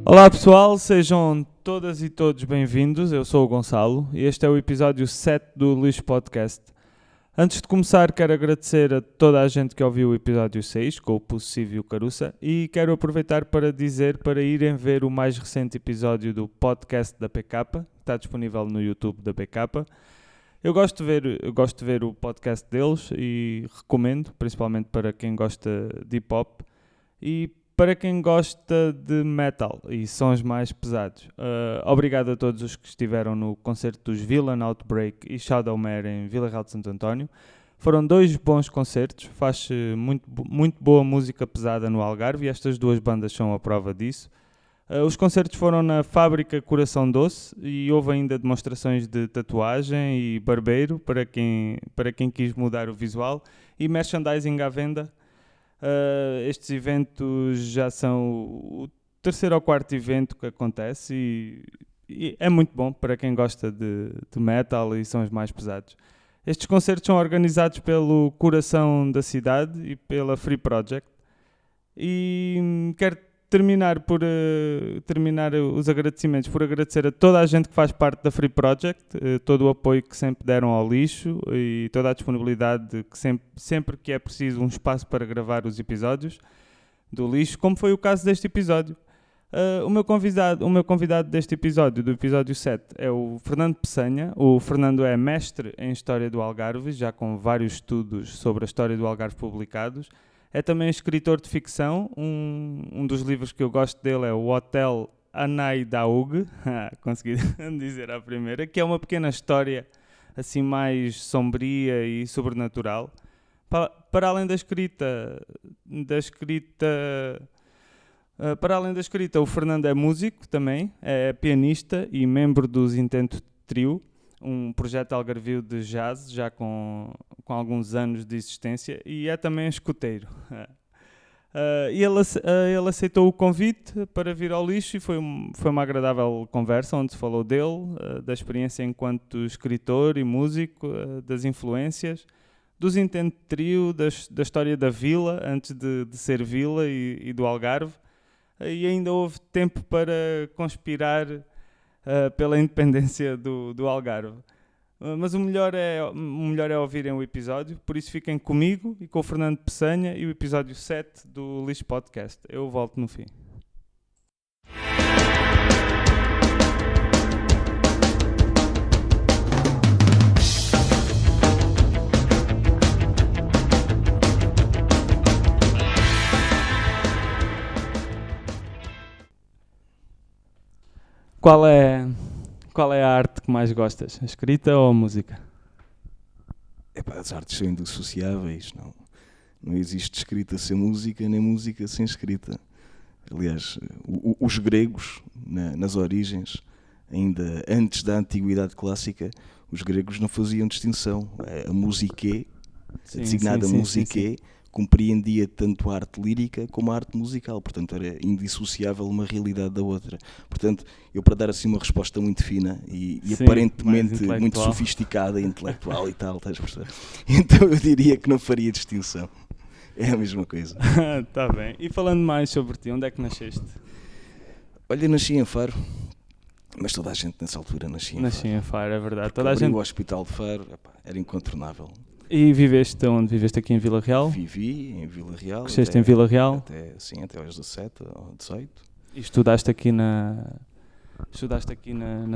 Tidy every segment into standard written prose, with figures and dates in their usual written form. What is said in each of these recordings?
Olá pessoal, sejam todas e todos bem-vindos, eu sou o Gonçalo e este é o episódio 7 do Lixo Podcast. Antes de começar quero agradecer a toda a gente que ouviu o episódio 6 com o Possível e o Caruça e quero aproveitar para dizer para irem ver o mais recente episódio do podcast da PK, que está disponível no YouTube da PK. Eu gosto de ver o podcast deles e recomendo, principalmente para quem gosta de hip-hop e para quem gosta de metal e sons mais pesados. Obrigado a todos os que estiveram no concerto dos Villain Outbreak e Shadow Mare em Vila Real de Santo António. Foram dois bons concertos, faz muito boa música pesada no Algarve e estas duas bandas são a prova disso. Os concertos foram na Fábrica Coração Doce e houve ainda demonstrações de tatuagem e barbeiro para quem quis mudar o visual e merchandising à venda. Estes eventos já são o terceiro ou quarto evento que acontece e é muito bom para quem gosta de metal e sons mais pesados. Estes concertos são organizados pelo Coração da Cidade e pela Free Project e quero terminar os agradecimentos por agradecer a toda a gente que faz parte da Free Project, todo o apoio que sempre deram ao lixo e toda a disponibilidade que sempre que é preciso um espaço para gravar os episódios do lixo, como foi o caso deste episódio. O meu convidado deste episódio, do episódio 7, é o Fernando Peçanha. O Fernando é mestre em História do Algarve, já com vários estudos sobre a história do Algarve publicados. É também escritor de ficção. Um dos livros que eu gosto dele é o Hotel Anai Daug, consegui dizer à primeira, que é uma pequena história assim mais sombria e sobrenatural. Para além da escrita, o Fernando é músico também, é pianista e membro dos Intento Trio, um projeto algarvio de jazz, já com alguns anos de existência, e é também escoteiro. E ele aceitou o convite para vir ao lixo e foi uma agradável conversa, onde se falou dele, da experiência enquanto escritor e músico, das influências, dos Intento Trio, da história da vila, antes de ser vila e do Algarve, e ainda houve tempo para conspirar pela independência do Algarve. Mas o melhor é ouvirem o episódio, por isso fiquem comigo e com o Fernando Peçanha e o episódio 7 do Lixo Podcast. Eu volto no fim. Qual é a arte que mais gostas? A escrita ou a música? As artes são indissociáveis, não existe escrita sem música, nem música sem escrita. Aliás, os gregos, nas origens, ainda antes da Antiguidade Clássica, os gregos não faziam distinção. A musique, a designada musique, compreendia tanto a arte lírica como a arte musical, portanto era indissociável uma realidade da outra. Portanto, eu para dar assim uma resposta muito fina e aparentemente muito sofisticada e intelectual e tal, estás a perceber? Então eu diria que não faria distinção. É a mesma coisa. Está bem. E falando mais sobre ti, onde é que nasceste? Olha, nasci em Faro, mas toda a gente nessa altura nascia em Faro, é verdade. Toda a gente. O Hospital de Faro era incontornável. E viveste onde? Viveste aqui em Vila Real? Vivi em Vila Real. Cresceste em Vila Real? Até aos 17 ou 18. E estudaste aqui nas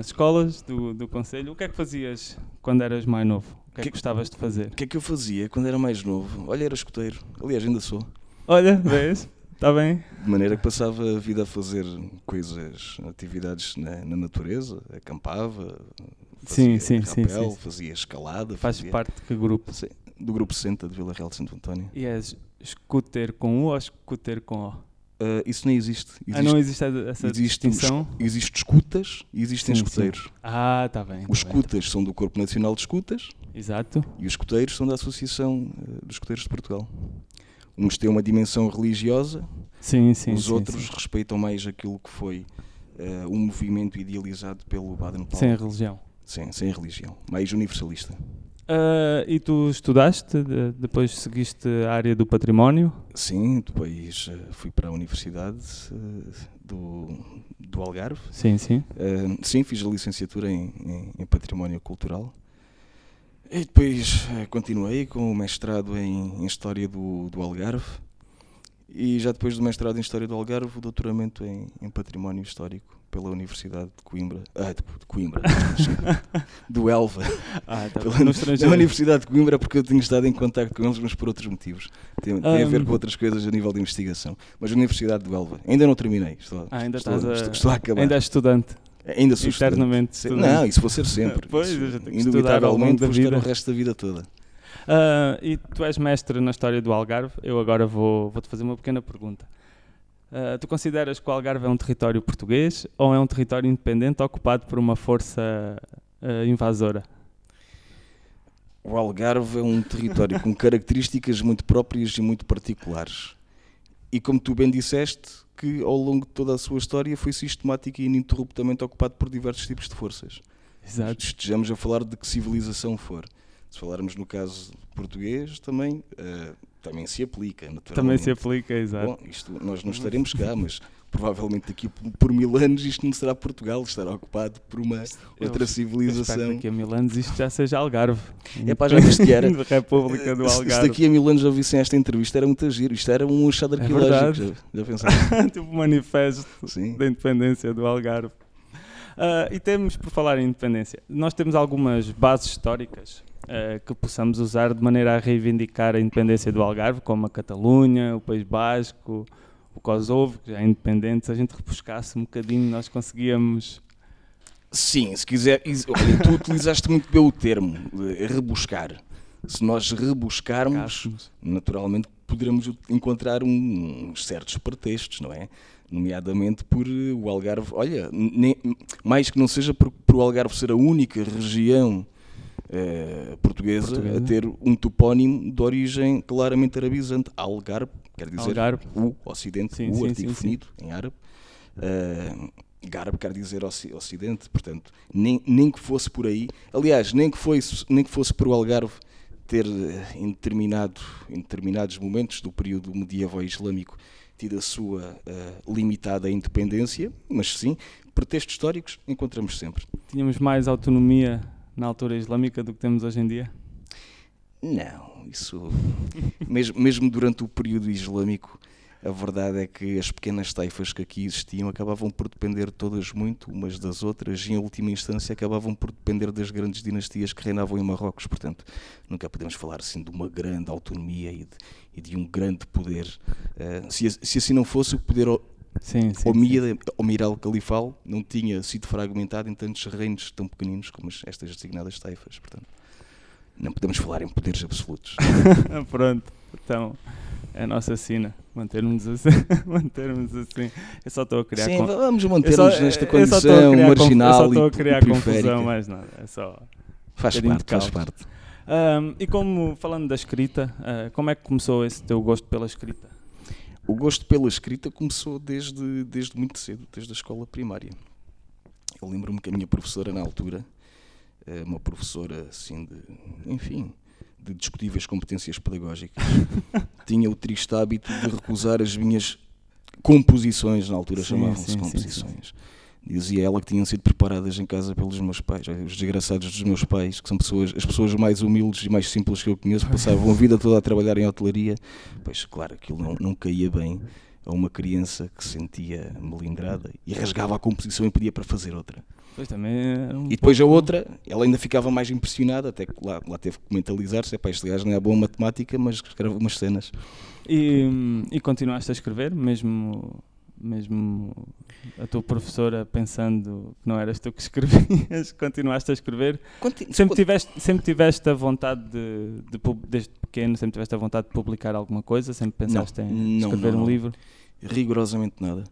escolas do Conselho. O que é que fazias quando eras mais novo? O que é que gostavas de fazer? O que é que eu fazia quando era mais novo? Olha, era escoteiro. Aliás, ainda sou. Olha, vês? Está bem. De maneira que passava a vida a fazer atividades na natureza, acampava, fazia rapel, fazia escalada. Faz parte de que grupo? Sim, do grupo 60 de Vila Real de Santo António. E és escoteiro com U ou escoteiro com O? Isso nem existe. Não existe essa distinção? Existem escutas e existem escuteiros. Sim. Está bem. Os escutas são do Corpo Nacional de Escutas. Exato. E os escuteiros são da Associação dos Escuteiros de Portugal. Uns têm uma dimensão religiosa, os outros respeitam mais aquilo que foi um movimento idealizado pelo Baden-Powell. Sem a religião. Sim, sem a religião. Mais universalista. E tu estudaste, depois seguiste a área do património? Sim, depois fui para a Universidade do Algarve. Sim, sim. Sim, fiz a licenciatura em Património Cultural. E depois continuei com o mestrado em História do Algarve. E já depois do mestrado em História do Algarve, o doutoramento em Património Histórico pela Universidade de Coimbra. De Coimbra, do Elva. Na Universidade de Coimbra, porque eu tinha estado em contacto com eles, mas por outros motivos. Tem a ver com outras coisas a nível de investigação. Mas a Universidade do Elva. Ainda não terminei. Estou a acabar. Ainda és estudante? Ainda sou eternamente estudante. Não, isso vou ser sempre. Pois, eu já tenho que indubitavelmente vou estar o resto da vida toda. E tu és mestre na história do Algarve. Eu agora vou-te fazer uma pequena pergunta. Tu consideras que o Algarve é um território português ou é um território independente ocupado por uma força invasora? O Algarve é um território com características muito próprias e muito particulares. E como tu bem disseste, que ao longo de toda a sua história foi sistemática e ininterruptamente ocupado por diversos tipos de forças. Exato. Estejamos a falar de que civilização for. Se falarmos no caso português, também se aplica, naturalmente. Também se aplica, exato. Bom, nós não estaremos cá, mas provavelmente daqui por 1000 anos isto não será Portugal, estará ocupado por uma outra civilização. Eu espero que daqui a 1000 anos isto já seja Algarve. Já viste era. República do Algarve. Se daqui a 1000 anos ouvissem esta entrevista, era muito giro. Isto era um achado arqueológico. Já pensaste? Tipo um manifesto da independência do Algarve. E temos, por falar em independência, nós temos algumas bases históricas que possamos usar de maneira a reivindicar a independência do Algarve, como a Catalunha, o País Basco, o Kosovo, que já é independente. Se a gente rebuscasse um bocadinho, nós conseguíamos... Sim, se quiser... Olha, tu utilizaste muito bem o termo, rebuscar. Se nós rebuscarmos, naturalmente poderemos encontrar uns certos pretextos, não é? Nomeadamente por o Algarve... Olha, mais que não seja por o Algarve ser a única região portuguesa a ter um topónimo de origem claramente arabizante. Algarve, quer dizer o Ocidente, sim, o sim, artigo definido em árabe. Garbe quer dizer Ocidente, portanto, nem que fosse por aí. Aliás, nem que fosse por o Algarve ter em determinados momentos do período medieval islâmico tido a sua limitada independência, mas sim, pretextos históricos encontramos sempre. Tínhamos mais autonomia na altura islâmica do que temos hoje em dia? Não, isso... mesmo durante o período islâmico, a verdade é que as pequenas taifas que aqui existiam acabavam por depender todas muito umas das outras e, em última instância, acabavam por depender das grandes dinastias que reinavam em Marrocos. Portanto, nunca podemos falar assim de uma grande autonomia e de um grande poder. Se assim não fosse, o poder Omíyad Califal não tinha sido fragmentado em tantos reinos tão pequeninos como estas designadas taifas. Portanto, não podemos falar em poderes absolutos. Pronto, então é a nossa sina, mantermos assim. Eu só estou a criar... Sim, vamos manter-nos nesta condição marginal e periférica. Eu só estou a criar confusão, mais nada. É só faz parte. E falando da escrita, como é que começou esse teu gosto pela escrita? O gosto pela escrita começou desde muito cedo, desde a escola primária. Eu lembro-me que a minha professora na altura, uma professora assim de discutíveis competências pedagógicas, tinha o triste hábito de recusar as minhas composições, na altura chamavam-se composições. Dizia ela que tinham sido preparadas em casa pelos meus pais, os desgraçados dos meus pais, que são as pessoas mais humildes e mais simples que eu conheço, passavam a vida toda a trabalhar em hotelaria. Pois, claro, aquilo não caía bem a uma criança que se sentia melindrada e rasgava a composição e pedia para fazer outra. Pois também e depois a outra, ela ainda ficava mais impressionada, até que lá teve que mentalizar-se, este gajo não é bom em matemática, mas escreve umas cenas. E continuaste a escrever, mesmo a tua professora pensando que não eras tu que escrevias, continuaste a escrever? Sempre tiveste a vontade desde pequeno, sempre tiveste a vontade de publicar alguma coisa? Sempre pensaste em escrever um livro? Rigorosamente nada.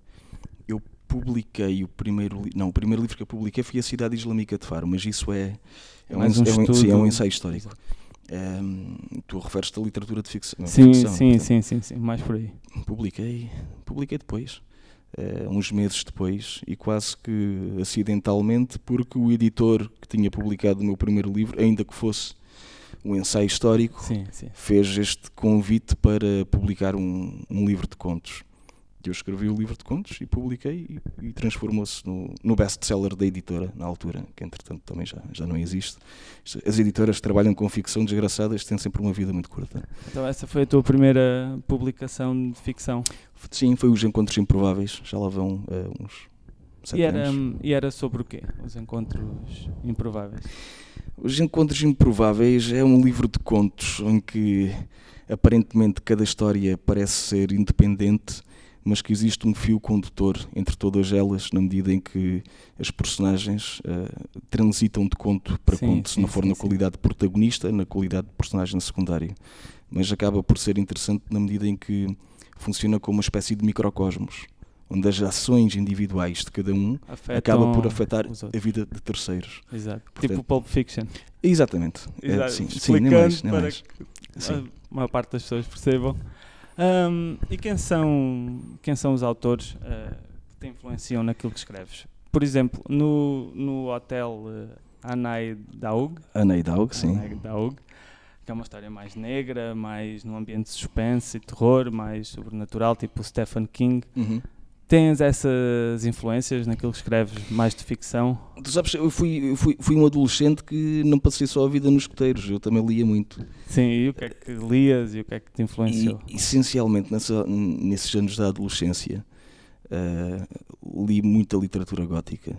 Eu publiquei o primeiro livro que eu publiquei foi A Cidade Islâmica de Faro, mas isso é um ensaio histórico. Tu referes-te à literatura de ficção? Sim, mais por aí. Publiquei depois, uns meses depois, e quase que acidentalmente, porque o editor que tinha publicado o meu primeiro livro, ainda que fosse um ensaio histórico, Sim. fez este convite para publicar um livro de contos. Eu escrevi o livro de contos e publiquei e transformou-se no best-seller da editora, na altura, que entretanto também já não existe. As editoras que trabalham com ficção desgraçadas têm sempre uma vida muito curta. Então essa foi a tua primeira publicação de ficção? Sim, foi Os Encontros Improváveis, já lá vão uns 7 anos. E era sobre o quê, Os Encontros Improváveis? Os Encontros Improváveis é um livro de contos em que aparentemente cada história parece ser independente, mas que existe um fio condutor entre todas elas, na medida em que as personagens transitam de conto para conto, se não for na qualidade de protagonista, na qualidade de personagem secundário. Mas acaba por ser interessante na medida em que funciona como uma espécie de microcosmos, onde as ações individuais de cada um acabam por afetar a vida de terceiros. Exato. Portanto, tipo Pulp Fiction. Exatamente. Sim, nem mais. Que a maior parte das pessoas percebam. E quem são os autores que te influenciam naquilo que escreves? Por exemplo, no hotel Anai Daug, sim. que é uma história mais negra, mais num ambiente de suspense e terror, mais sobrenatural, tipo Stephen King. Uhum. Tens essas influências naquilo que escreves mais de ficção? Tu sabes, eu fui um adolescente que não passei só a vida nos escuteiros, eu também lia muito. Sim, e o que é que lias e o que é que te influenciou? Essencialmente, nesses anos da adolescência, li muita literatura gótica.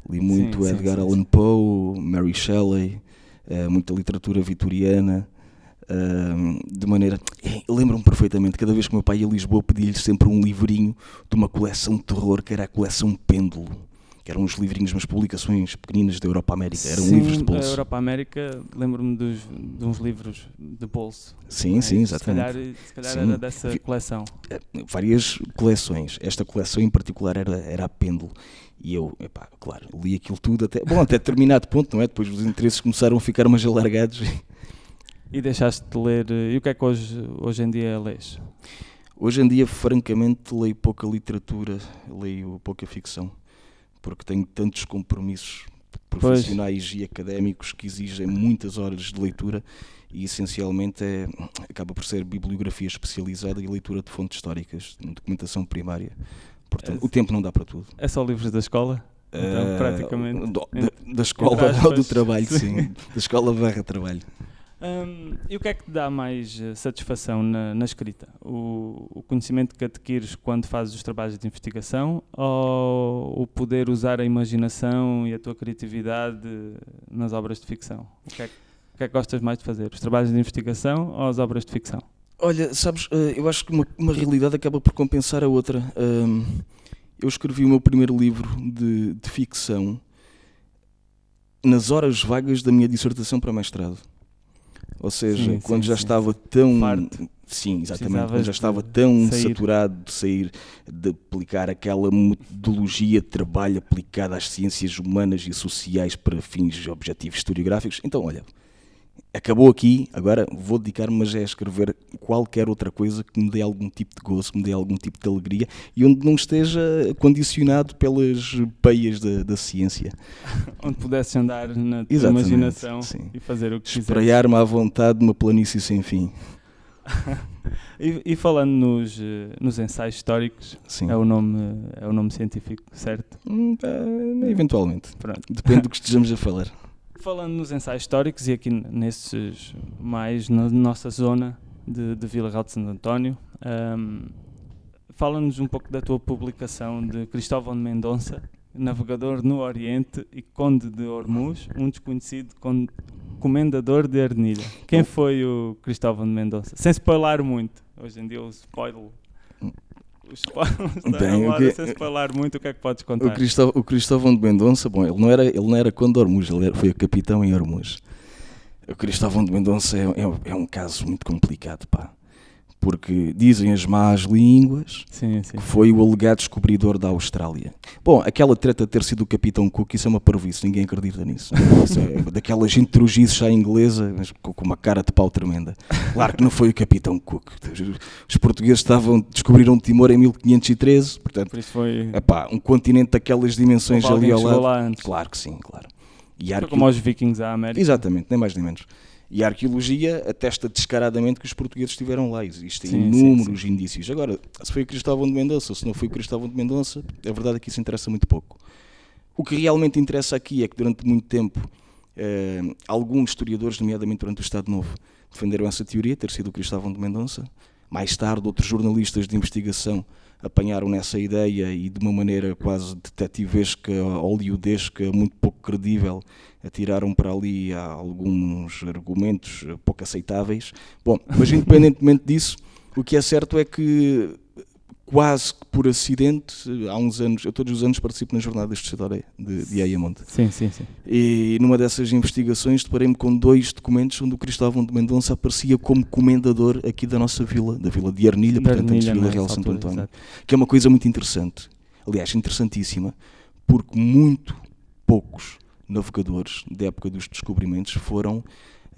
Li muito Edgar Allan Poe, Mary Shelley, muita literatura vitoriana. De maneira... Lembro-me perfeitamente, cada vez que o meu pai ia a Lisboa pedia-lhe sempre um livrinho de uma coleção de terror, que era a coleção Pêndulo, que eram uns livrinhos, umas publicações pequeninas da Europa América, eram livros de bolso. A Europa América, lembro-me de uns livros de bolso. Sim, exatamente. Se calhar era dessa coleção. Várias coleções, esta coleção em particular era a Pêndulo. E eu, claro, li aquilo tudo até determinado ponto, não é? Depois os interesses começaram a ficar mais alargados. E deixaste de ler, e o que é que hoje em dia lês? Hoje em dia, francamente, leio pouca literatura, leio pouca ficção, porque tenho tantos compromissos profissionais e académicos que exigem muitas horas de leitura e, essencialmente, acaba por ser bibliografia especializada e leitura de fontes históricas, documentação primária. Portanto, o tempo não dá para tudo. É só livros da escola? Então, praticamente. Da escola ou do trabalho, sim. Da escola / trabalho. E o que é que te dá mais satisfação na escrita? O conhecimento que adquires quando fazes os trabalhos de investigação ou o poder usar a imaginação e a tua criatividade nas obras de ficção? O que é que gostas mais de fazer? Os trabalhos de investigação ou as obras de ficção? Olha, sabes, eu acho que uma realidade acaba por compensar a outra. Eu escrevi o meu primeiro livro de ficção nas horas vagas da minha dissertação para mestrado. Ou seja, quando já estava tão... Farto. Sim, exatamente. Quando já estava tão saturado de sair, de aplicar aquela metodologia de trabalho aplicada às ciências humanas e sociais para fins e objetivos historiográficos. Então, olha, acabou aqui, agora vou dedicar-me a escrever qualquer outra coisa que me dê algum tipo de gozo, que me dê algum tipo de alegria e onde não esteja condicionado pelas peias da ciência. Onde pudesse andar na tua imaginação e fazer o que quiseres. Espraiar-me à vontade numa planície sem fim. E falando nos ensaios históricos, sim. É o nome científico, certo? Eventualmente. Pronto. Depende do que estejamos a falar. Falando nos ensaios históricos e aqui nesses mais na nossa zona de Vila Real de Santo António, fala-nos um pouco da tua publicação de Cristóvão de Mendonça, navegador no Oriente e conde de Ormuz, um desconhecido comendador de Arnilha. Quem foi o Cristóvão de Mendonça? Sem spoiler muito. Hoje em dia o spoiler sem spoiler muito, o que é que podes contar? O Cristóvão de Mendonça, bom, ele não era conde de Ormuz, ele foi capitão em Ormuz. O Cristóvão de Mendonça é um caso muito complicado, pá. Porque dizem as más línguas que foi o alegado descobridor da Austrália. Bom, aquela treta de ter sido o Capitão Cook, isso é uma parvoíce, ninguém acredita nisso. Isso é daquelas intrugices à inglesa, mas com uma cara de pau tremenda. Claro que não foi o Capitão Cook. Os portugueses descobriram Timor em 1513, portanto, por isso foi um continente daquelas dimensões ali ao lado. Lá antes. Claro que sim, claro. Foi como os vikings à América. Exatamente, nem mais nem menos. E a arqueologia atesta descaradamente que os portugueses estiveram lá. Existem Sim, inúmeros sim. indícios. Agora, se foi o Cristóvão de Mendonça ou se não foi o Cristóvão de Mendonça, a verdade é que isso interessa muito pouco. O que realmente interessa aqui é que durante muito tempo alguns historiadores, nomeadamente durante o Estado Novo, defenderam essa teoria, ter sido o Cristóvão de Mendonça. Mais tarde, outros jornalistas de investigação apanharam nessa ideia e de uma maneira quase detetivesca, hollywoodesca, muito pouco credível, atiraram para ali alguns argumentos pouco aceitáveis. Bom, mas independentemente disso, o que é certo é que quase que por acidente, há uns anos, eu todos os anos participo nas jornadas de história de Ayamonte. Sim. E numa dessas investigações deparei-me com 2 documentos onde o Cristóvão de Mendonça aparecia como comendador aqui da nossa vila, da vila de Arnilha, portanto antes de Vila Real de Santo António. Exato. Que é uma coisa muito interessante, aliás, interessantíssima, porque muito poucos navegadores da época dos descobrimentos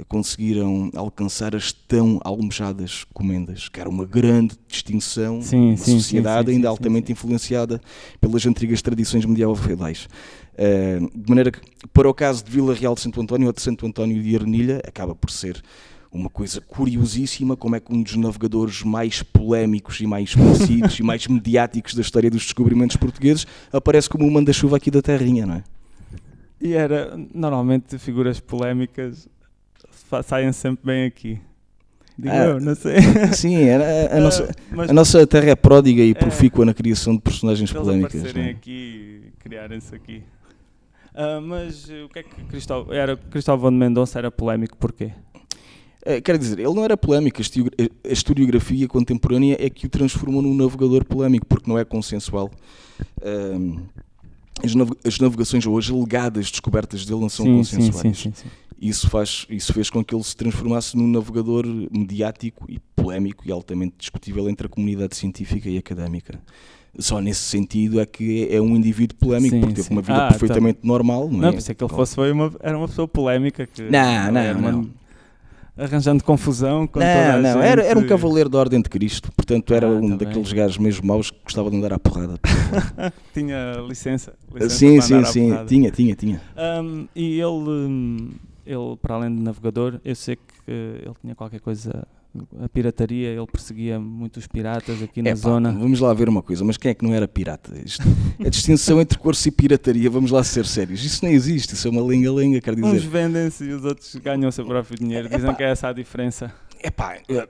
conseguiram alcançar as tão almejadas comendas, que era uma grande distinção de sociedade ainda altamente influenciada pelas antigas tradições medieval-feudais. De maneira que, para o caso de Vila Real de Santo António ou de Santo António de Arnilha, acaba por ser uma coisa curiosíssima, como é que um dos navegadores mais polémicos e mais conhecidos e mais mediáticos da história dos descobrimentos portugueses aparece como um manda-chuva aqui da terrinha, não é? E normalmente figuras polémicas saem sempre bem aqui. Digo eu, não sei. Sim, a nossa terra é pródiga e profícua na criação de personagens polémicas. Eles aparecerem aqui e criarem-se aqui. Mas o que é que Cristóvão de Mendonça era polémico porquê? Quer dizer, ele não era polémico, a historiografia contemporânea é que o transformou num navegador polémico, porque não é consensual. As navegações hoje, alegadas descobertas dele, não são consensuais. Sim. Isso fez com que ele se transformasse num navegador mediático e polémico e altamente discutível entre a comunidade científica e académica. Só nesse sentido é que é um indivíduo polémico, porque teve uma vida perfeitamente normal. Não, pensei que ele era uma pessoa polémica. Não. Arranjando confusão com toda a gente. Era um cavaleiro da Ordem de Cristo, portanto era daqueles gajos mesmo maus que gostava de andar à porrada. Tinha licença sim, tinha. E ele, para além de navegador, eu sei que ele tinha qualquer coisa, a pirataria, ele perseguia muitos piratas aqui na zona. Vamos lá ver uma coisa, mas quem é que não era pirata? A distinção entre curso e pirataria, vamos lá ser sérios, isso não existe, isso é uma lenga-lenga, quer dizer. Uns vendem-se e os outros ganham o seu próprio dinheiro, dizem que é essa a diferença.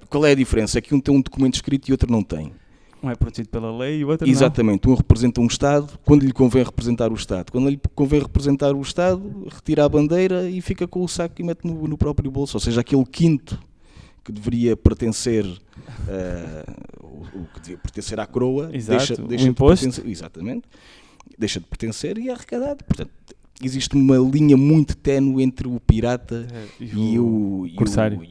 Qual é a diferença? É que um tem um documento escrito e outro não tem. Um é protegido pela lei e o outro não. Exatamente, um representa um Estado quando lhe convém representar o Estado. Quando lhe convém representar o Estado, retira a bandeira e fica com o saco e mete no próprio bolso. Ou seja, aquele quinto que deveria pertencer, pertencer à coroa, deixa de pertencer. Exatamente, deixa de pertencer e é arrecadado. Portanto, existe uma linha muito ténue entre o pirata e o corsário.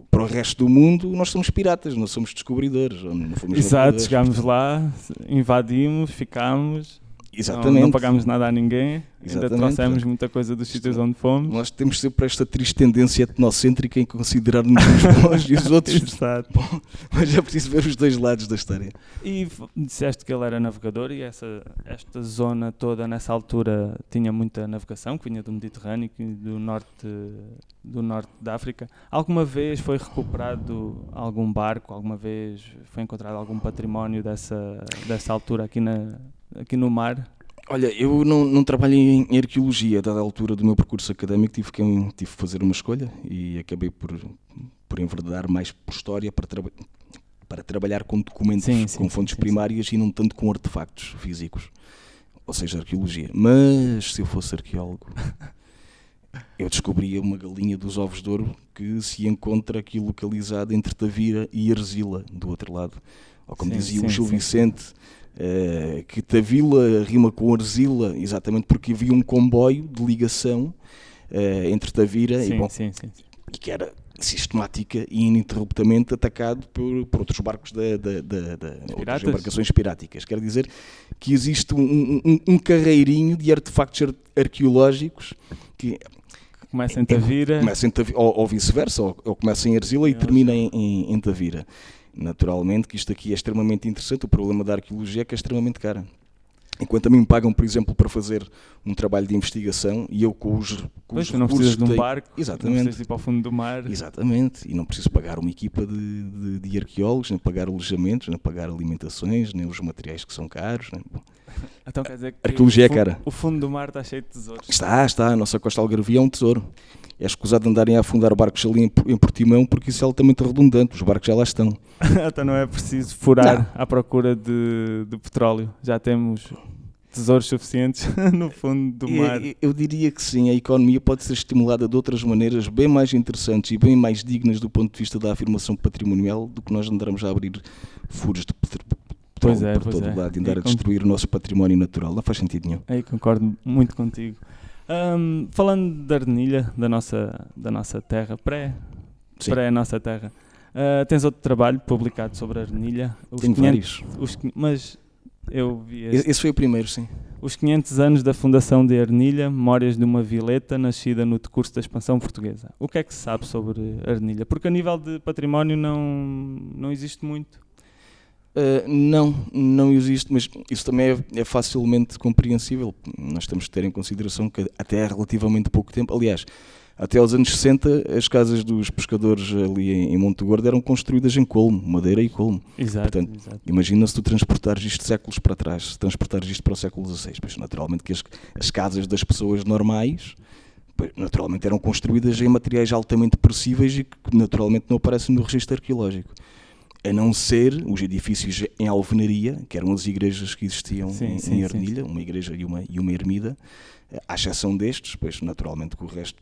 Para o resto do mundo, nós somos piratas, não somos descobridores. Não fomos exato, chegámos lá, invadimos, ficámos. Exatamente. Não pagámos nada a ninguém, ainda trouxemos muita coisa dos sítios onde fomos. Nós temos sempre esta triste tendência etnocêntrica em considerar-nos uns bons e os outros. Bom, mas é preciso ver os dois lados da história. E disseste que ele era navegador e esta zona toda nessa altura tinha muita navegação, que vinha do Mediterrâneo e do norte da África. Alguma vez foi recuperado algum barco? Alguma vez foi encontrado algum património dessa altura aqui no mar? Olha, eu não trabalho em arqueologia, dada a altura do meu percurso académico, tive que fazer uma escolha e acabei por enverdar mais por história para trabalhar com documentos, com fontes primárias e não tanto com artefactos físicos, ou seja, arqueologia. Mas se eu fosse arqueólogo, eu descobria uma galinha dos ovos de ouro que se encontra aqui localizada entre Tavira e Arzila, do outro lado. Ou como dizia o Gil Vicente, que Tavila rima com Arzila, exatamente porque havia um comboio de ligação entre Tavira e que era sistemática e ininterruptamente atacado por outros barcos outras embarcações piráticas. Quer dizer que existe um carreirinho de artefactos arqueológicos que começa em Tavira, ou vice-versa, ou começa em Arzila e termina em Tavira. Naturalmente que isto aqui é extremamente interessante, o problema da arqueologia é que é extremamente cara. Enquanto a mim me pagam, por exemplo, para fazer um trabalho de investigação e eu com os Pois, tu não recursos precisas de um que tenho... barco, não Exatamente. precisas de ir para o fundo do mar. Exatamente, e não preciso pagar uma equipa de arqueólogos, nem pagar alojamentos, nem pagar alimentações, nem os materiais que são caros. Então quer dizer que A arqueologia é cara. o fundo do mar está cheio de tesouros. Está, a nossa costa algarvia é um tesouro. É escusado de andarem a afundar barcos ali em Portimão, porque isso é altamente redundante, os barcos já lá estão. Então não é preciso furar à procura de petróleo, já temos tesouros suficientes no fundo do mar. Eu diria que sim, a economia pode ser estimulada de outras maneiras bem mais interessantes e bem mais dignas do ponto de vista da afirmação patrimonial do que nós andarmos a abrir furos de petróleo por todo lado e andar a destruir o nosso património natural. Não faz sentido nenhum. Aí concordo muito contigo. Falando da Arnilha, da nossa terra, pré-nossa terra, tens outro trabalho publicado sobre a Arnilha? Tenho vários. Mas eu vi Esse foi o primeiro, sim. Os 500 anos da fundação de Arnilha, memórias de uma vileta nascida no decurso da expansão portuguesa. O que é que se sabe sobre Arnilha? Porque a nível de património não existe muito. Não existe, mas isso também é facilmente compreensível. Nós temos que ter em consideração que até há relativamente pouco tempo, aliás, até aos anos 60, as casas dos pescadores ali em Monte Gordo eram construídas em colmo, madeira e colmo. Exato, portanto, exato. Imagina se tu transportares isto séculos para trás, se transportares isto para o século XVI, pois naturalmente que as casas das pessoas normais, pois, naturalmente eram construídas em materiais altamente perecíveis e que naturalmente não aparecem no registro arqueológico. A não ser os edifícios em alvenaria, que eram as igrejas que existiam em Arnilha, uma igreja e uma ermida, à exceção destes, pois naturalmente que o resto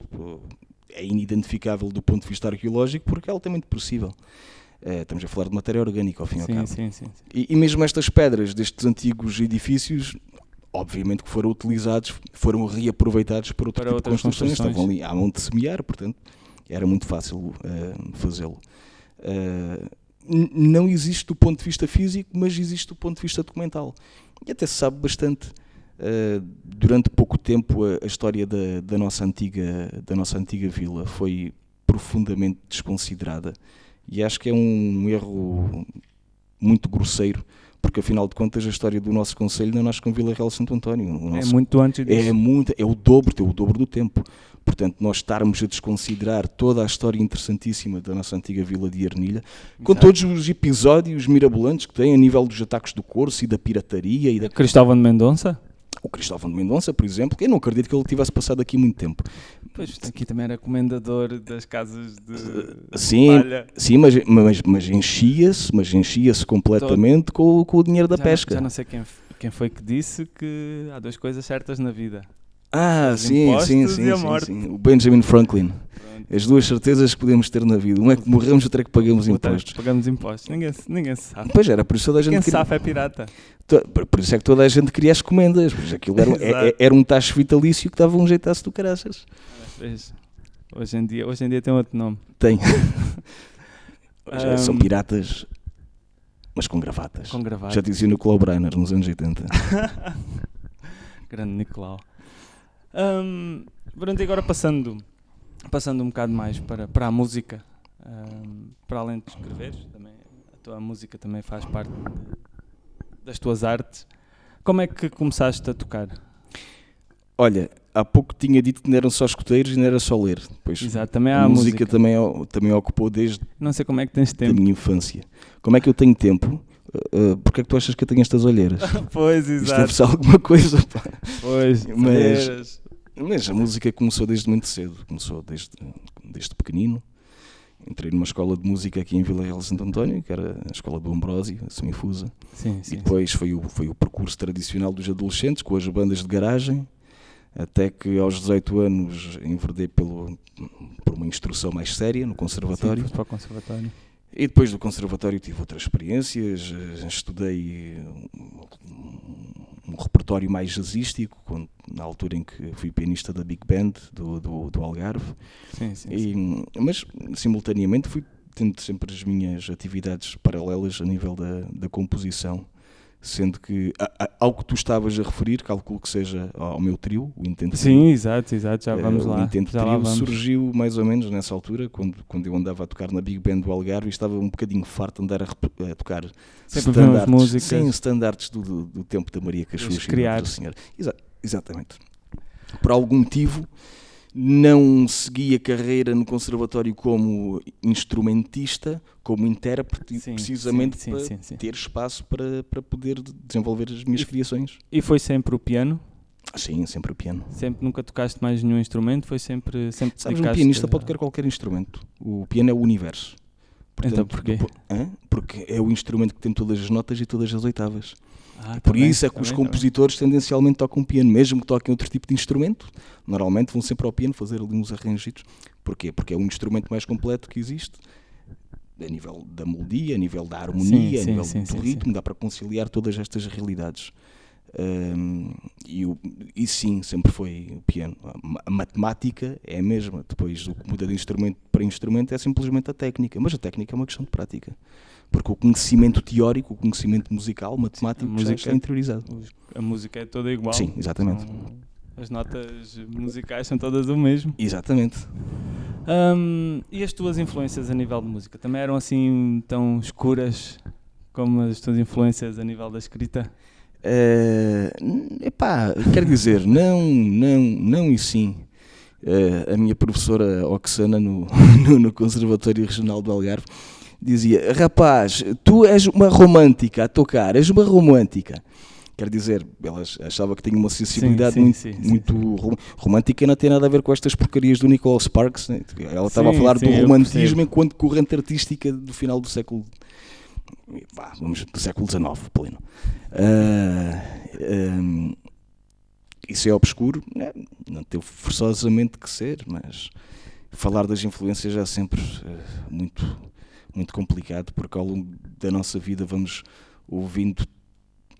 é inidentificável do ponto de vista arqueológico porque é altamente possível. Estamos a falar de matéria orgânica, ao fim e ao cabo. Sim. E mesmo estas pedras destes antigos edifícios, obviamente que foram utilizados, foram reaproveitados para outro tipo de construções. Estavam ali à mão de semear, portanto, era muito fácil fazê-lo. Não existe do ponto de vista físico, mas existe do ponto de vista documental. E até se sabe bastante. Durante pouco tempo a história da nossa antiga vila foi profundamente desconsiderada. E acho que é um erro muito grosseiro, porque afinal de contas a história do nosso concelho não nasce com Vila Real de Santo António. É muito antes disso. É o dobro do tempo. Portanto, nós estarmos a desconsiderar toda a história interessantíssima da nossa antiga vila de Arnilha, com todos os episódios mirabolantes que tem a nível dos ataques do Corso e da pirataria. E da... Cristóvão de Mendonça? O Cristóvão de Mendonça, por exemplo, eu não acredito que ele tivesse passado aqui muito tempo. Pois, aqui também era comendador das casas de sim, palha. Sim, mas enchia-se completamente com o dinheiro da pesca. Já não sei quem foi que disse que há duas coisas certas na vida. Sim. O Benjamin Franklin. Pronto. As duas certezas que podemos ter na vida. Uma é que morremos, outra é que pagamos impostos. Pagamos impostos. Ninguém sabe. Pois era, por isso toda a gente queria... sabe é pirata. Por isso é que toda a gente queria as comendas. Pois aquilo era um tacho vitalício que dava um jeitaço do caraças. Hoje em dia tem outro nome. Tem. São piratas, mas com gravatas. Já dizia no Nicolau Breiner nos anos 80. Grande Nicolau. Pronto, e agora passando um bocado mais para a música, para além de escreveres, também, a tua música também faz parte das tuas artes. Como é que começaste a tocar? Olha, há pouco tinha dito que não eram só escuteiros e não era só ler. Pois exato, também há a música também ocupou desde não sei como é que tens tempo. Da minha infância. Como é que eu tenho tempo? Porque é que tu achas que eu tenho estas olheiras? Pois, exato. Isto deve ser alguma coisa, pá. Pois, mas a música começou desde muito cedo. Começou desde pequenino. Entrei numa escola de música aqui em Vila Real de Santo António, que era a escola do Ambrósio, a Semifusa. E depois foi o percurso tradicional dos adolescentes, com as bandas de garagem, até que aos 18 anos enverdei por uma instrução mais séria no conservatório. Sim, para o conservatório. E depois do conservatório tive outras experiências, estudei um repertório mais jazzístico, na altura em que fui pianista da Big Band do Algarve. Sim. Mas simultaneamente fui tendo sempre as minhas atividades paralelas a nível da composição, Sendo que ao que tu estavas a referir, calculo que seja ao meu trio, o Intento Sim, Trio. exato, já vamos lá. O Intento Já lá Trio vamos. surgiu mais ou menos nessa altura, quando eu andava a tocar na Big Band do Algarve e estava um bocadinho farto de andar a tocar Sempre vemos standards, músicas. sim, standards do tempo da Maria Cachucha e Criar. da Senhora. Exatamente. Por algum motivo, não segui a carreira no conservatório como instrumentista, como intérprete, Sim, precisamente sim, para sim, sim. ter espaço para poder desenvolver as minhas criações. E foi sempre o piano? Sim, sempre o piano. Sempre nunca tocaste mais nenhum instrumento? Foi sempre Sabes, um dedicaste pianista pode tocar qualquer instrumento. O piano é o universo. Então porquê? Porque é o instrumento que tem todas as notas e todas as oitavas. Por Também, isso é que os compositores tendencialmente tocam piano, mesmo que toquem outro tipo de instrumento, normalmente vão sempre ao piano fazer ali uns arranjitos. Porquê? Porque é o instrumento mais completo que existe, a nível da melodia, a nível da harmonia, a nível do ritmo, dá para conciliar todas estas realidades. E sim, sempre foi o piano. A matemática é a mesma, depois o que muda de instrumento para instrumento é simplesmente a técnica, mas a técnica é uma questão de prática. Porque o conhecimento teórico, o conhecimento musical, matemático, já está interiorizado. A música é toda igual. Sim, exatamente. As notas musicais são todas o mesmo. Exatamente. E as tuas influências a nível de música? Também eram assim tão escuras como as tuas influências a nível da escrita? Quer dizer, não e sim. A minha professora Oxana no Conservatório Regional do Algarve dizia: rapaz, tu és uma romântica a tocar, és uma romântica. Quer dizer, ela achava que tinha uma sensibilidade muito romântica e não tem nada a ver com estas porcarias do Nicholas Sparks, né? Ela estava a falar do romantismo enquanto corrente artística do final do século do século XIX, pleno. Isso é obscuro, não teve forçosamente que ser, mas falar das influências é sempre muito complicado, porque ao longo da nossa vida vamos ouvindo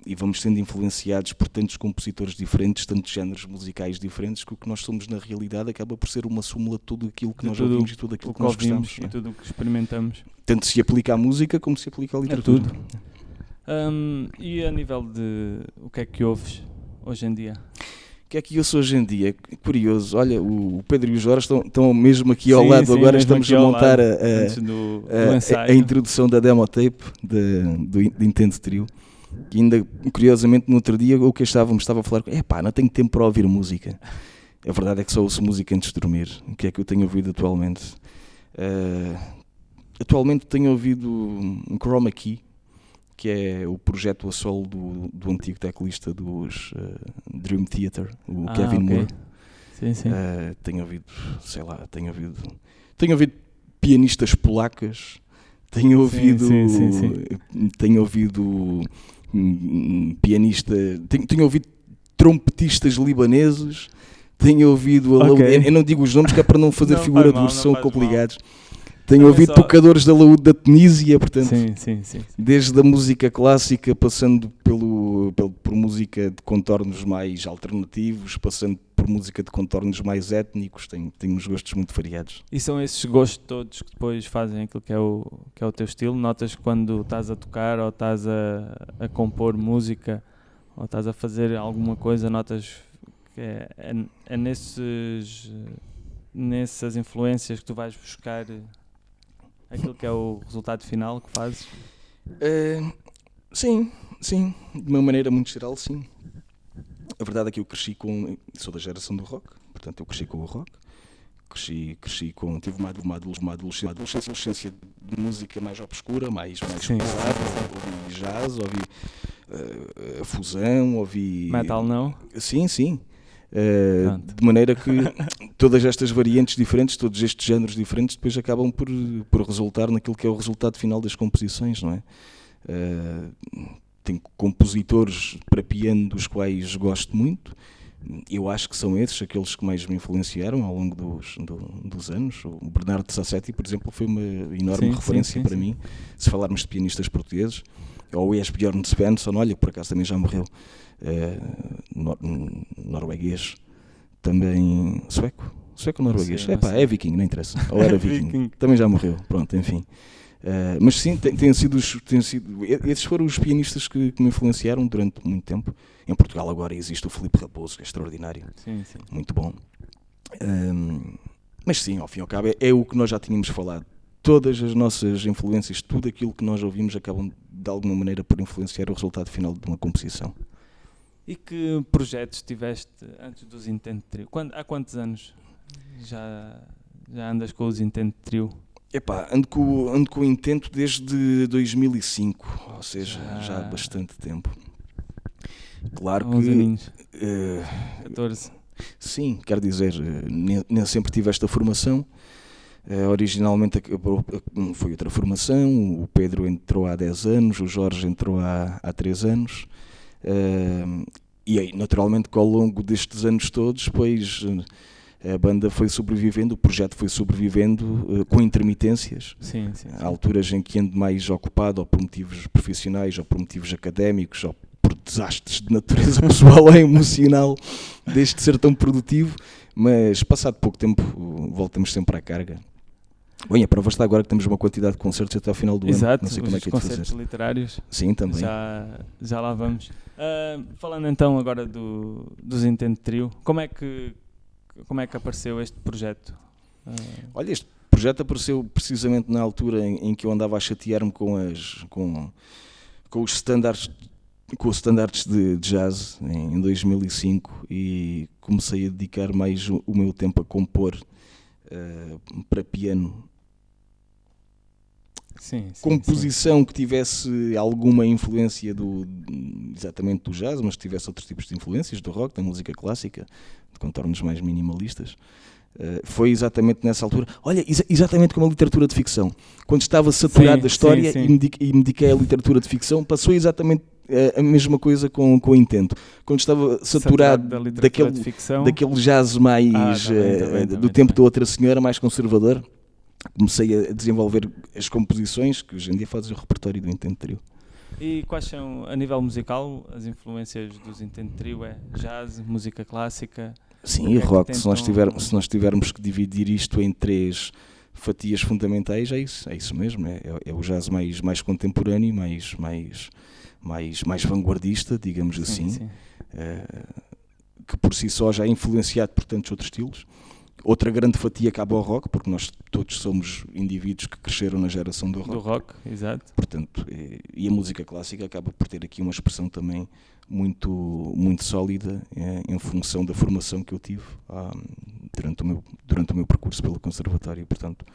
e vamos sendo influenciados por tantos compositores diferentes, tantos géneros musicais diferentes, que o que nós somos na realidade acaba por ser uma súmula de tudo aquilo que nós ouvimos e tudo aquilo que nós gostamos. E tudo o que experimentamos. Tanto se aplica à música como se aplica à literatura. É tudo. E a nível de o que é que ouves hoje em dia? O que é que eu sou hoje em dia? Curioso, olha, o Pedro e o Jorge estão mesmo aqui ao lado, agora estamos a montar a introdução da demo tape do Intento Trio. E ainda, curiosamente, no outro dia, o que estava a falar, não tenho tempo para ouvir música. A verdade é que só ouço música antes de dormir. O que é que eu tenho ouvido atualmente? Atualmente tenho ouvido um Chroma Key, que é o projeto a solo do antigo teclista dos Dream Theater, o Kevin Moore. Sim. Tenho ouvido pianistas polacas, tenho ouvido pianista, tenho ouvido trompetistas libaneses, tenho ouvido eu não digo os nomes que é para não fazer figura de urso, são complicados. Tenho ouvido tocadores da laúde da Tunísia, portanto, desde a música clássica, passando por música de contornos mais alternativos, passando por música de contornos mais étnicos, tenho uns gostos muito variados. E são esses gostos todos que depois fazem aquilo que é o teu estilo? Notas quando estás a tocar ou estás a compor música ou estás a fazer alguma coisa, notas que é nessas influências que tu vais buscar aquilo que é o resultado final que fazes? Sim, de uma maneira muito geral, sim. A verdade é que eu cresci sou da geração do rock, portanto eu cresci com o rock, tive uma adolescência de música mais obscura, mais pesada, ouvi jazz, ouvi fusão, ouvi... Metal não? Sim. De maneira que todas estas variantes diferentes, todos estes géneros diferentes, depois acabam por resultar naquilo que é o resultado final das composições, não é? Tenho compositores para piano dos quais gosto muito. Eu acho que são esses aqueles que mais me influenciaram ao longo dos anos. O Bernardo Sassetti, por exemplo, foi uma enorme referência para mim, se falarmos de pianistas portugueses. Ou o Esbjörn Svensson, olha, por acaso também já morreu, norueguês, também sueco ou norueguês, é viking, não interessa, ou era viking, também já morreu, pronto, enfim. Mas sim, esses foram os pianistas que me influenciaram durante muito tempo. Em Portugal agora existe o Filipe Raposo, que é extraordinário, Sim, sim. muito bom. Mas sim, ao fim e ao cabo, é o que nós já tínhamos falado. Todas as nossas influências, tudo aquilo que nós ouvimos acabam de alguma maneira por influenciar o resultado final de uma composição. E que projetos tiveste antes dos Intento Trio? Há quantos anos já andas com os Intento Trio? Epá, ando com o Intento desde 2005, ou seja, já há bastante tempo. Claro uns que... aninhos. 14. Sim, quer dizer, nem sempre tive esta formação. Originalmente foi outra formação, o Pedro entrou há 10 anos, o Jorge entrou há 3 anos. E aí, naturalmente, que ao longo destes anos todos, pois... A banda foi sobrevivendo, o projeto foi sobrevivendo com intermitências. Sim. Há alturas em que ando mais ocupado, ou por motivos profissionais, ou por motivos académicos, ou por desastres de natureza pessoal ou emocional, deixo de ser tão produtivo, mas passado pouco tempo voltamos sempre à carga. Bom, a prova está agora que temos uma quantidade de concertos até ao final do ano. Não sei como é que é de fazer. Concertos literários. Sim, também. Já lá vamos. Falando então agora dos Intento Trio, como é que apareceu este projeto? Olha, este projeto apareceu precisamente na altura em que eu andava a chatear-me com os standards de jazz em 2005 e comecei a dedicar mais o meu tempo a compor para piano. Composição que tivesse alguma influência exatamente do jazz, mas que tivesse outros tipos de influências, do rock, da música clássica, de contornos mais minimalistas. Foi exatamente nessa altura, olha, exatamente como a literatura de ficção. Quando estava saturado da história e me dediquei à literatura de ficção, passou exatamente a mesma coisa com o Intento. Quando estava saturado daquele jazz mais do tempo da outra senhora, mais conservador, comecei a desenvolver as composições que hoje em dia fazem o repertório do Intento Trio. E quais são, a nível musical, as influências dos Intento Trio? É jazz, música clássica? Sim, rock. Se nós tivermos que dividir isto em 3 fatias fundamentais, é isso mesmo. É o jazz mais contemporâneo, mais vanguardista, digamos assim, sim. Que por si só já é influenciado por tantos outros estilos. Outra grande fatia cabe ao rock, porque nós todos somos indivíduos que cresceram na geração do rock. Do rock, exato. Portanto, e a música clássica acaba por ter aqui uma expressão também muito, muito sólida em função da formação que eu tive durante o meu percurso pelo conservatório. Portanto,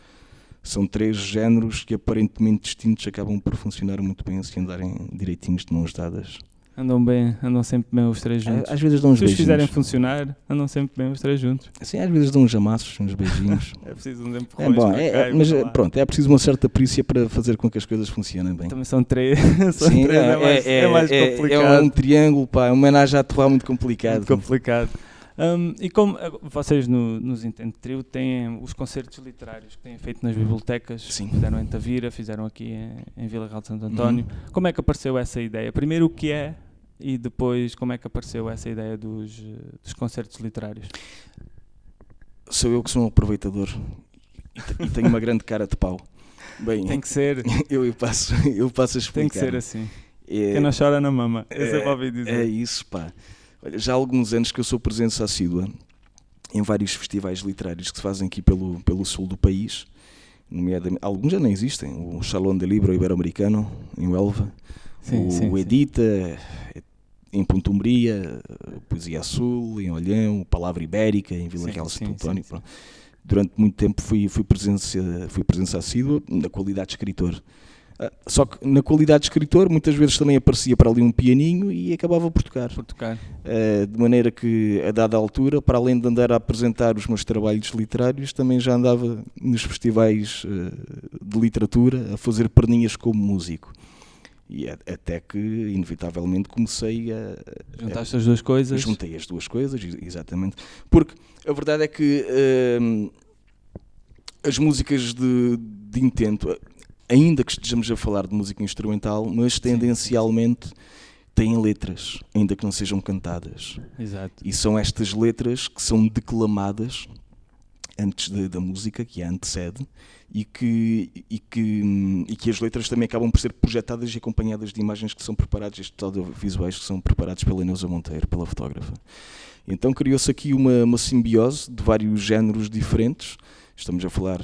são 3 géneros que aparentemente distintos acabam por funcionar muito bem se andarem direitinhos de mãos dadas. Andam sempre bem os 3 juntos. Às vezes dão uns beijinhos. Se os fizerem funcionar, andam sempre bem os 3 juntos. Sim, às vezes dão uns amassos, uns beijinhos. É preciso uns empurrões. Mas pronto, é preciso uma certa perícia para fazer com que as coisas funcionem bem. Também são 3. Sim, é mais complicado. É um triângulo, uma homenagem à atual muito complicado. Muito complicado. E como vocês nos Intento Trio têm os concertos literários que têm feito nas bibliotecas, sim. Fizeram em Tavira, fizeram aqui em Vila Real de Santo António. Como é que apareceu essa ideia? Primeiro o que é e depois como é que apareceu essa ideia dos concertos literários? Sou eu que sou um aproveitador e tenho uma grande cara de pau. Bem, tem que ser. Eu passo a explicar. Tem que ser assim. Quem não chora na mama. Eu sempre ouvi dizer. É isso, pá. Olha, já há alguns anos que eu sou presença assídua em vários festivais literários que se fazem aqui pelo sul do país. Nomeadamente, alguns já nem existem. O Salão de Libro Ibero-Americano, em Huelva. O Edita, em Ponte Umbria, Poesia Sul, em Olhão, Palavra Ibérica, em Vila Real de Santo António. Durante muito tempo fui presença assídua na qualidade de escritor. Só que na qualidade de escritor muitas vezes também aparecia para ali um pianinho e acabava por tocar. De maneira que a dada altura, para além de andar a apresentar os meus trabalhos literários, também já andava nos festivais de literatura a fazer perninhas como músico. E até que, inevitavelmente, comecei a... Juntaste as duas coisas? Juntei as duas coisas, exatamente. Porque a verdade é que as músicas de Intento, ainda que estejamos a falar de música instrumental, mas tendencialmente têm letras, ainda que não sejam cantadas. Exato. E são estas letras que são declamadas antes da música, que a antecede, e que as letras também acabam por ser projetadas e acompanhadas de imagens que são preparadas, estes audiovisuais que são preparados pela Neuza Monteiro, pela fotógrafa. Então criou-se aqui uma simbiose de vários géneros diferentes. Estamos a falar,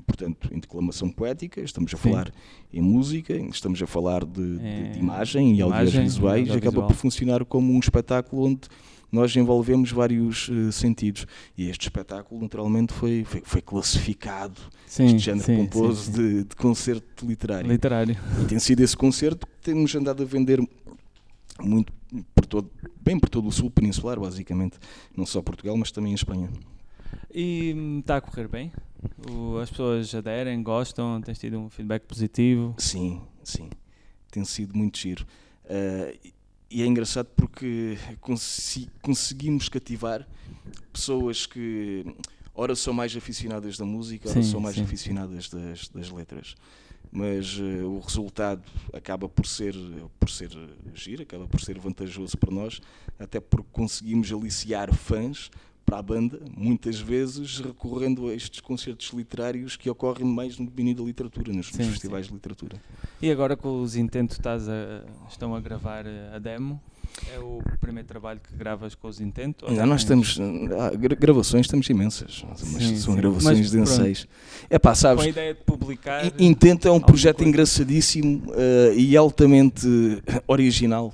portanto, em declamação poética, estamos a falar em música, estamos a falar de imagem e audiovisuais, e acaba por funcionar como um espetáculo onde nós envolvemos vários sentidos. E este espetáculo, naturalmente, foi classificado, este género pomposo de concerto literário. E tem sido esse concerto que temos andado a vender muito por todo o sul peninsular, basicamente. Não só Portugal, mas também em Espanha. E está a correr bem? As pessoas aderem, gostam? Tens tido um feedback positivo? Sim. Tem sido muito giro. E é engraçado porque conseguimos cativar pessoas que ora são mais aficionadas da música, ora são mais aficionadas das letras. Mas o resultado acaba por ser giro, acaba por ser vantajoso para nós, até porque conseguimos aliciar fãs para a banda, muitas vezes recorrendo a estes concertos literários que ocorrem mais no domínio da literatura, nos festivais de literatura. E agora com os Intento estão a gravar a demo? É o primeiro trabalho que gravas com os Intento? Não, nós estamos... gravações temos imensas, são gravações de ensaios. Sabes, com a ideia de publicar... Intento é um projeto engraçadíssimo e altamente original.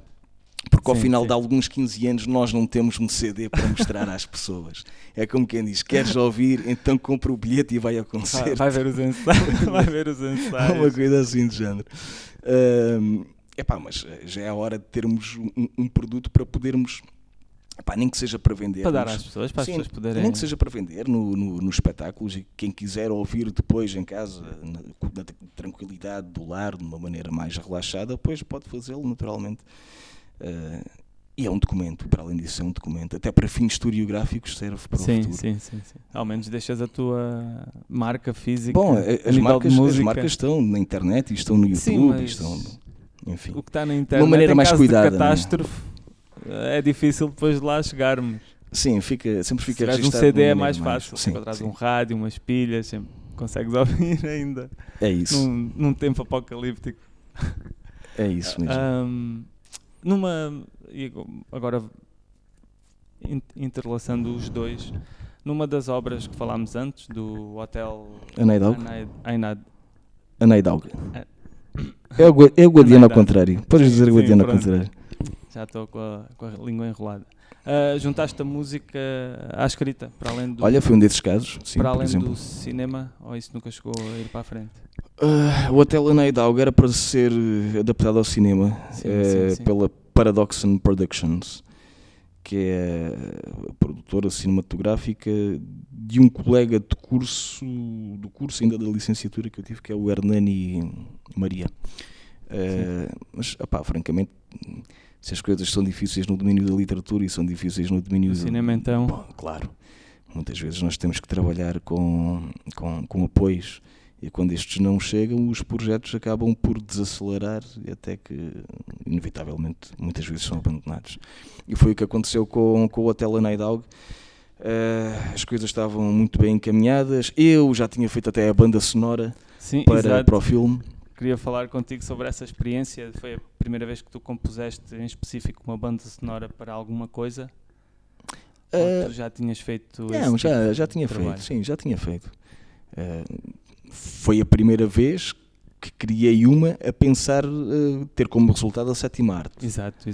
Porque ao final de alguns 15 anos nós não temos um CD para mostrar às pessoas. É como quem diz, queres ouvir, então compra o bilhete e vai ao concerto. Vai ver os ensaios. Uma coisa assim de género. Mas já é a hora de termos um produto para podermos, nem que seja para vender. Para dar às pessoas, para as pessoas poderem... Nem que seja para vender nos espetáculos, e quem quiser ouvir depois em casa, na tranquilidade do lar, de uma maneira mais relaxada, depois pode fazê-lo naturalmente. E é um documento, para além disso é um documento, até para fins historiográficos serve para o futuro. Sim. Ao menos deixas a tua marca física. Bom, as marcas estão na internet e estão no YouTube, enfim. O que está na internet, uma maneira mais cuidada, de catástrofe, é difícil depois de lá chegarmos. Sim, sempre fica registado. Um CD é mais fácil, se encontrares um rádio, umas pilhas, sempre consegues ouvir ainda. É isso. Num tempo apocalíptico. É isso mesmo. Agora interlaçando os dois, numa das obras que falámos antes, do Hotel Anaidalgo. É o Guadiana ao contrário. Podes dizer o Guadiana ao contrário. Já estou com a língua enrolada. Juntaste a música à escrita, para além do... Olha, foi um desses casos, sim, para além do cinema, ou isso nunca chegou a ir para a frente? O Hotel Anaidalgo era para ser adaptado ao cinema pela Paradoxon Productions, que é a produtora cinematográfica de um colega do curso ainda da licenciatura que eu tive, que é o Hernani Maria. Mas, francamente, se as coisas são difíceis no domínio da literatura e são difíceis no domínio do cinema, então... Bom, claro, muitas vezes nós temos que trabalhar com apoios, e quando estes não chegam, os projetos acabam por desacelerar e até que, inevitavelmente, muitas vezes são abandonados. E foi o que aconteceu com o Hotel Anaidalgo. As coisas estavam muito bem encaminhadas. Eu já tinha feito até a banda sonora para o filme. Queria falar contigo sobre essa experiência. Foi a primeira vez que tu compuseste em específico uma banda sonora para alguma coisa? Ou tu já tinhas feito isso? Não, já tinha feito. Sim, já tinha feito. Foi a primeira vez que criei uma a pensar ter como resultado a sétima arte. Exato,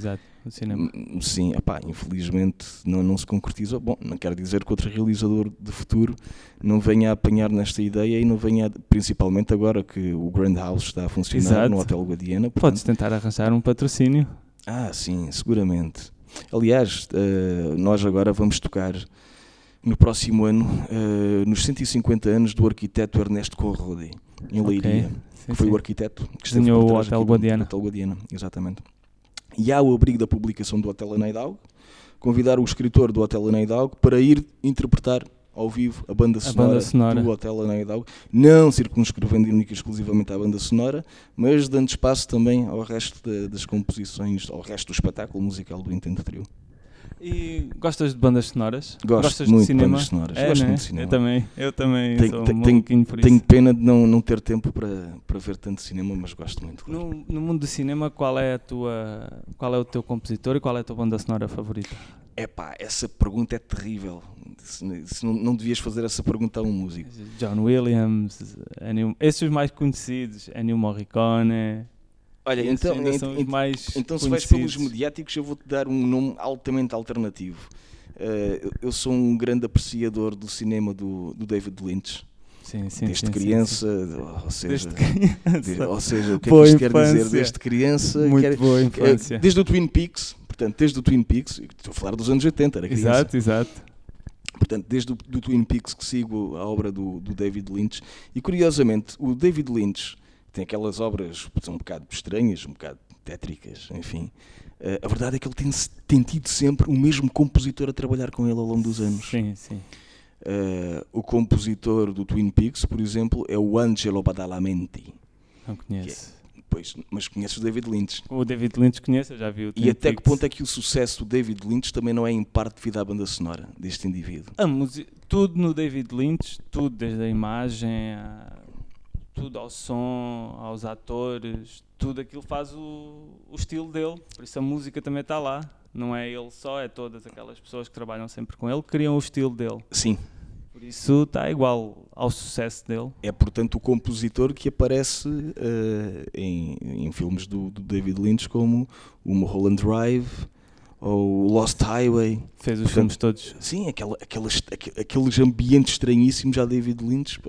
o cinema. Sim, infelizmente não se concretizou. Bom, não quero dizer que outro realizador de futuro não venha a apanhar nesta ideia e não venha, principalmente agora que o Grand House está a funcionar no Hotel Guadiana. Podes tentar arranjar um patrocínio. Sim, seguramente. Aliás, nós agora vamos tocar no próximo ano, nos 150 anos do arquiteto Ernesto Corrodi, em Leiria, que foi o arquiteto que desenhou o Hotel Guadiana. Hotel Guadiana, exatamente. E há o abrigo da publicação do Hotel Anaidalgo, convidar o escritor do Hotel Anaidalgo para ir interpretar ao vivo a banda sonora do Hotel Anaidalgo, não circunscrevendo única e exclusivamente à banda sonora, mas dando espaço também ao resto das composições, ao resto do espetáculo musical do Intento Trio. E gostas de bandas sonoras? Gosto Gostas muito de cinema? de bandas sonoras. Gosto né? muito de cinema. Eu também Tenho- sou tenho- um maluquinho por isso. Tenho pena de não ter tempo para ver tanto cinema, mas gosto muito. Claro. No mundo do cinema, qual é o teu compositor e qual é a tua banda sonora favorita? Epá, essa pergunta é terrível. Se não devias fazer essa pergunta a um músico. John Williams, esses os mais conhecidos, Ennio Morricone. Olha, esses então, ainda são os mais então se vais conhecidos. pelos mediáticos, eu vou-te dar um nome altamente alternativo. Eu sou um grande apreciador do cinema do David Lynch. Sim, Desde criança, Desde ou seja, o que é que boa isto quer infância. dizer? Desde criança, Muito boa infância. desde o Twin Peaks, portanto, desde o Twin Peaks, estou a falar dos anos 80, era criança. Exato. Portanto, desde o do Twin Peaks que sigo a obra do David Lynch. E curiosamente, o David Lynch tem aquelas obras que são um bocado estranhas, um bocado tétricas, enfim. A verdade é que ele tem tido sempre o mesmo compositor a trabalhar com ele ao longo dos anos. Sim. O compositor do Twin Peaks, por exemplo, é o Angelo Badalamenti. Não conheço. Pois, mas conheces o David Lynch. O David Lynch conheço, eu já vi o Twin E até que Peaks. ponto é que o sucesso do David Lynch também não é em parte devido à banda sonora deste indivíduo? Tudo no David Lynch, tudo desde a imagem, tudo ao som, aos atores, tudo aquilo faz o estilo dele, por isso a música também está lá, não é ele só, é todas aquelas pessoas que trabalham sempre com ele que criam o estilo dele. Sim. Por isso está igual ao sucesso dele. É, portanto, o compositor que aparece em filmes do David Lynch como o Mulholland Drive ou Lost Highway. Fez os filmes todos. Sim, aqueles ambientes estranhíssimos já David Lynch.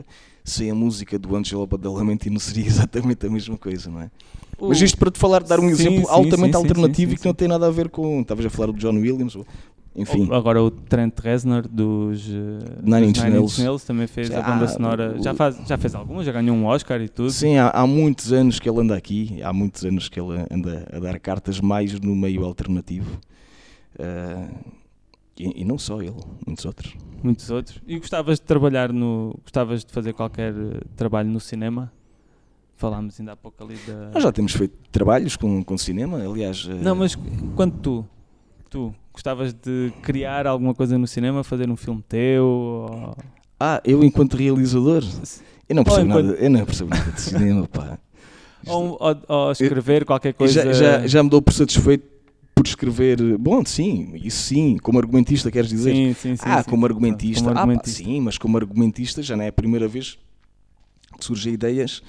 Sem a música do Angelo Badalamenti não seria exatamente a mesma coisa, não é? Mas isto para te falar, dar um exemplo altamente alternativo e que não tem nada a ver com... Estavas a falar do John Williams, enfim. Agora o Trent Reznor dos Nine Inch Nails também fez a banda sonora. Já fez algumas, já ganhou um Oscar e tudo. Sim, há muitos anos que ele anda aqui, há muitos anos que ele anda a dar cartas mais no meio alternativo. E não só ele, muitos outros. E gostavas de fazer qualquer trabalho no cinema? Falámos ainda há pouco ali da... Nós já temos feito trabalhos com cinema, aliás... Não, mas quando tu gostavas de criar alguma coisa no cinema, fazer um filme teu? Ou... eu enquanto realizador? Eu não percebo nada de cinema, pá. Ou escrever qualquer coisa... Já me dou por satisfeito por escrever... Bom, sim, isso sim, como argumentista queres dizer? Sim. Como argumentista. Sim, mas como argumentista já não é a primeira vez que surgem ideias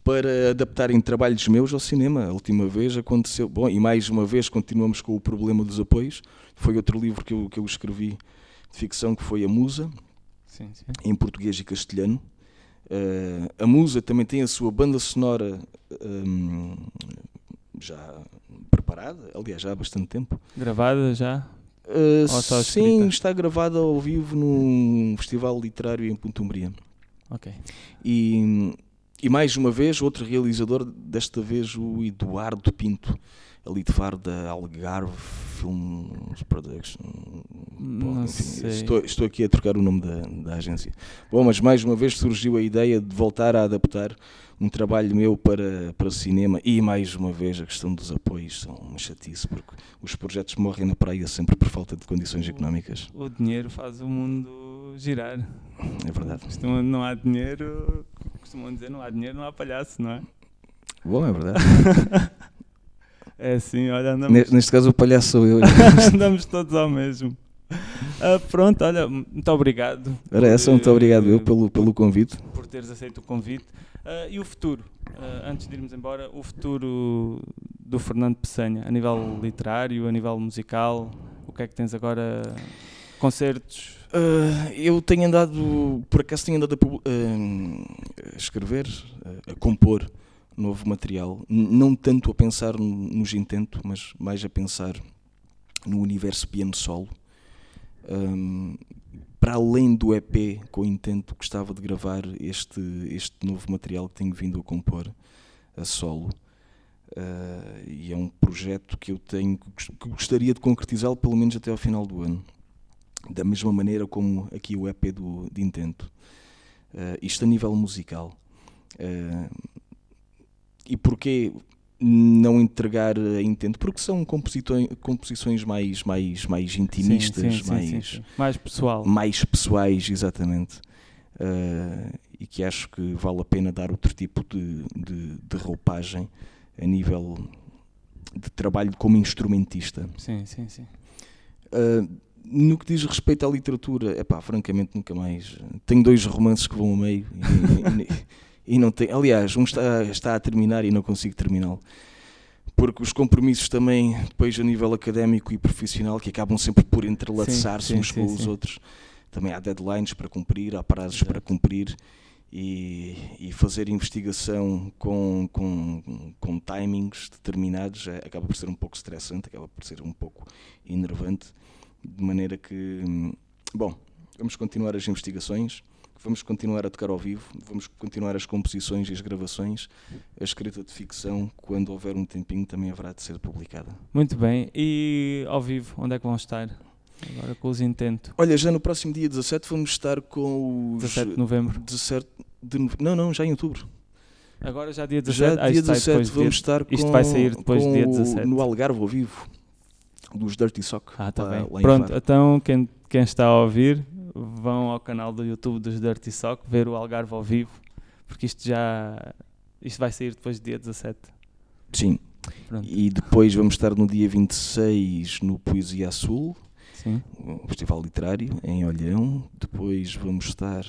para adaptarem trabalhos meus ao cinema. A última vez aconteceu... Bom, e mais uma vez continuamos com o problema dos apoios. Foi outro livro que eu escrevi de ficção, que foi A Musa, em português e castelhano. A Musa também tem a sua banda sonora já preparada, aliás, já há bastante tempo. Gravada já? Sim, está gravada ao vivo num festival literário em Ponte Umbria. Ok. E mais uma vez, outro realizador, desta vez o Eduardo Pinto, ali de Faro, da Algarve Films Production. Não sei. Estou aqui a trocar o nome da agência. Bom, mas mais uma vez surgiu a ideia de voltar a adaptar um trabalho meu para cinema, e mais uma vez a questão dos apoios são uma chatice, porque os projetos morrem na praia sempre por falta de condições económicas. O dinheiro faz o mundo girar. É verdade. Não há dinheiro, costumam dizer, não há dinheiro, não há palhaço, não é? Bom, é verdade. É assim, olha, andamos... Neste caso o palhaço sou eu. Andamos todos ao mesmo. Pronto, olha, muito obrigado. Muito obrigado eu pelo convite. Por teres aceito o convite. E o futuro? Antes de irmos embora, o futuro do Fernando Peçanha, a nível literário, a nível musical, o que é que tens agora? Concertos? Eu tenho andado, por acaso tenho andado a escrever, a compor novo material, não tanto a pensar nos Intento, mas mais a pensar no universo piano solo. Para além do EP com o Intento, gostava de gravar este novo material que tenho vindo a compor a solo. E é um projeto que eu tenho, que gostaria de concretizá-lo pelo menos até ao final do ano. Da mesma maneira como aqui o EP de Intento. Isto a nível musical. E porquê não entregar a intento, porque são composições mais intimistas, sim. Mais pessoal. Mais pessoais, exatamente. E que acho que vale a pena dar outro tipo de roupagem a nível de trabalho como instrumentista. Sim. No que diz respeito à literatura, francamente nunca mais. Tenho 2 romances que vão a meio e não tenho. Aliás, um está a terminar e não consigo terminá-lo. Porque os compromissos também, depois a nível académico e profissional, que acabam sempre por entrelaçar-se uns com os outros. Também há deadlines para cumprir, há prazos para cumprir. E fazer investigação com timings determinados acaba por ser um pouco estressante, acaba por ser um pouco enervante, de maneira que, vamos continuar as investigações, vamos continuar a tocar ao vivo, vamos continuar as composições e as gravações, a escrita de ficção, quando houver um tempinho, também haverá de ser publicada. Muito bem, e ao vivo, onde é que vão estar? Agora com os Intento. Olha, já no próximo dia 17 vamos estar com os... 17 de novembro. Não, já em outubro. Agora já dia 17? Já dia 17 vamos estar com... Isto vai sair depois do dia 17. No Algarve ao vivo, dos Dirty Sock. Tá bem. Pronto, então quem está a ouvir, vão ao canal do YouTube dos Dirty Sock, ver o Algarve ao vivo, porque isto vai sair depois do dia 17. Sim. Pronto. E depois vamos estar no dia 26 no Poesia Sul. Sim. Um festival literário em Olhão. Depois vamos estar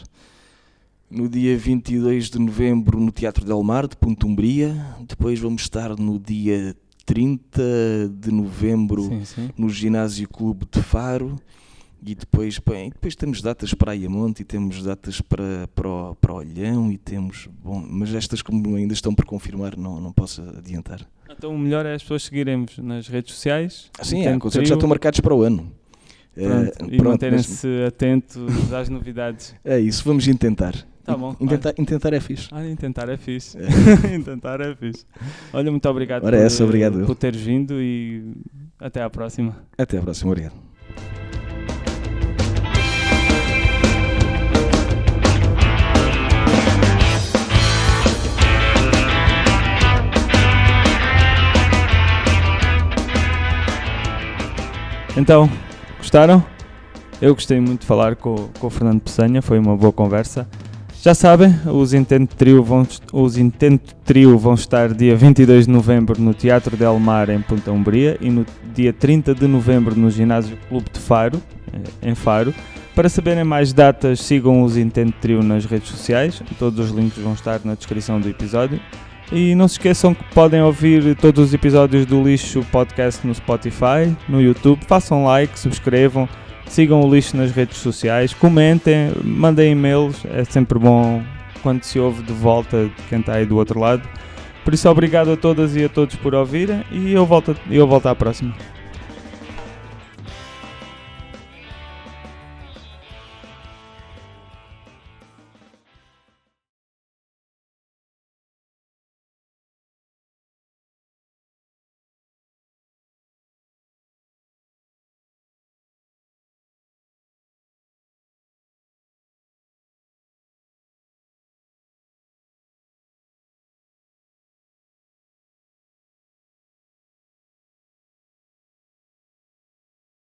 no dia 22 de novembro no Teatro Del Mar de Ponte Umbria. Depois vamos estar no dia 30 de novembro no Ginásio Clube de Faro. E depois temos datas para Ayamonte e temos datas para Olhão e temos... mas estas, como ainda estão por confirmar, não posso adiantar. Então o melhor é as pessoas seguirem-nos nas redes sociais. Sim, concertos já estão marcados para o ano. E manterem-se atentos às novidades. É isso, vamos intentar. Tá bom. Intentar é fixe. Intentar é fixe. Intentar é fixe. Olha, muito obrigado por teres vindo e até à próxima. Até à próxima, obrigado. Então, gostaram? Eu gostei muito de falar com o Fernando Peçanha, foi uma boa conversa. Já sabem, os Intento Trio vão estar dia 22 de novembro no Teatro Del Mar em Ponte Umbria e no dia 30 de novembro no Ginásio Clube de Faro, em Faro. Para saberem mais datas, sigam os Intento Trio nas redes sociais, todos os links vão estar na descrição do episódio. E não se esqueçam que podem ouvir todos os episódios do Lixo Podcast no Spotify, no YouTube. Façam like, subscrevam, sigam o Lixo nas redes sociais, comentem, mandem e-mails. É sempre bom quando se ouve de volta de quem está aí do outro lado. Por isso, obrigado a todas e a todos por ouvirem e eu volto à próxima.